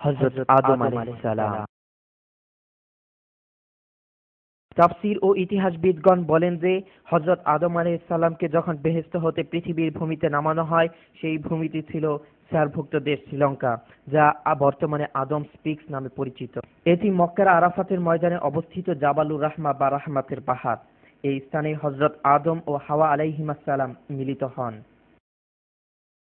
হযরত আদম আলাইহিস সালাম। তাফসীর ও ইতিহাসবিদগণ বলেন যে হযরত আদম আলাইহিস সালামকে যখন বেহেশত হতে পৃথিবীর ভূমিতে নামানো হয়, সেই ভূমিটি ছিল সারভুক্ত দেশ শ্রীলঙ্কা, যা বর্তমানে আদম স্পিক্স নামে পরিচিত। এটি মক্কার আরাফাতের ময়দানে অবস্থিত জাবালুর রাহমা বা রাহমাতের পাহাড়। এই স্থানে হযরত আদম ও হাওয়া আলাইহিমাস সালাম মিলিত হন।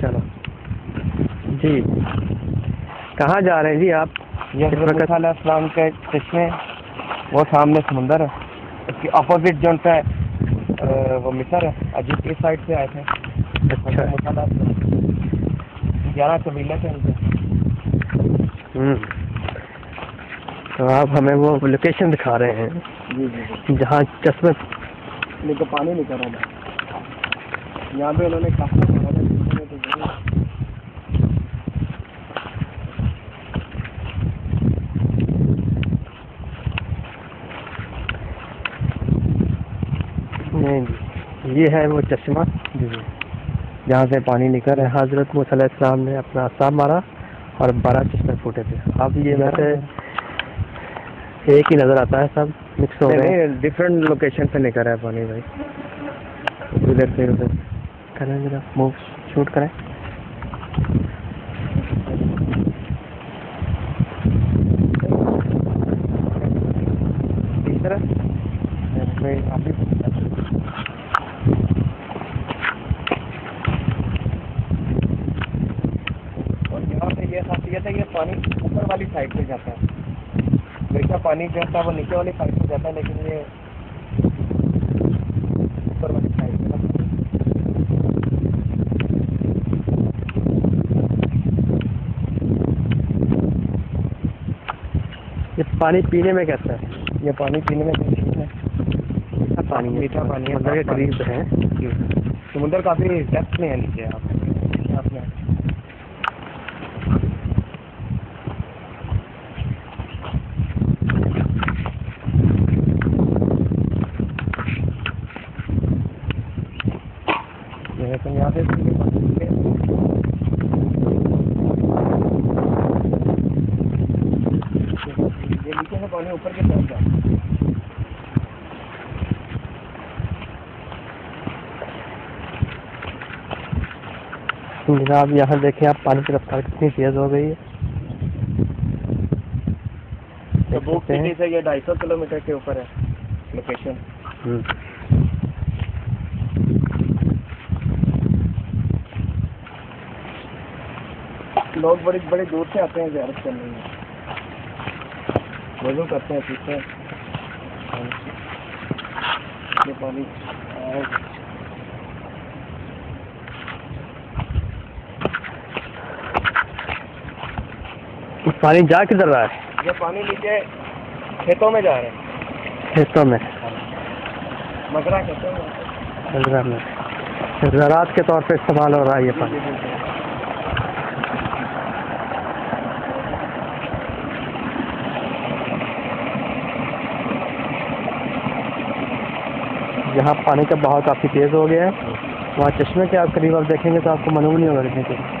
चलो जी, कहाँ जा रहे हैं जी आप? ये हज़रत अलैहिस्सलाम के चश्मे, वो सामने समुंदर है, इसकी अपोजिट जो है वो मिस्र है। अजीब की साइड से आए थे। अच्छा, 11 कबीले थे उनके। तो आप हमें वो लोकेशन दिखा रहे हैं जहाँ चश्मे तो पानी नहीं कर रहा था, यहाँ पे उन्होंने कहा नहीं, ये है वो चश्मा जहाँ से पानी निकल रहा है। हज़रत मूसा अलैहिस्सलाम ने अपना असा मारा और 12 चश्मे फूटे थे। अब ये वैसे एक ही नज़र आता है, सब मिक्स हो गए, डिफरेंट लोकेशन से निकल रहा है पानी भाई। उधर से उधर करें, जरा मूव शूट करें। इस तरह ये खासियत है कि पानी ऊपर वाली साइड से जाता है, वैसा पानी जो है वो नीचे वाली साइड से जाता है, लेकिन ये ऊपर वाली साइड से ये पानी पीने में कैसा है? ये पानी पीने में ठीक है, पानी मीठा पानी है, समुद्र के करीब है। समुद्र काफ़ी डेप्थ में है नीचे। आपने तो यहाँ से ये नीचे से पानी ऊपर के तरफ जाए। जनाब यहाँ देखें आप, पानी की रफ्तार कितनी तेज हो गई है। तो बुक सिटी से ये 250 किलोमीटर के ऊपर है लोकेशन। लोग बड़ी बड़ी दूर से आते हैं ज़ियारत करने में, वज़ू करते हैं, पीते हैं। ये पानी पानी जा किधर रहा है? ये पानी नीचे खेतों में जा रहा है। खेतों में, मगरा खेतों में, मगरा में ज़राअत के तौर पे इस्तेमाल हो रहा है ये पानी। जहाँ पानी का बहाव काफ़ी तेज़ हो गया है, वहाँ चश्मे के आप करीब आप देखेंगे तो आपको मालूम नहीं होगा कितनी तेज़।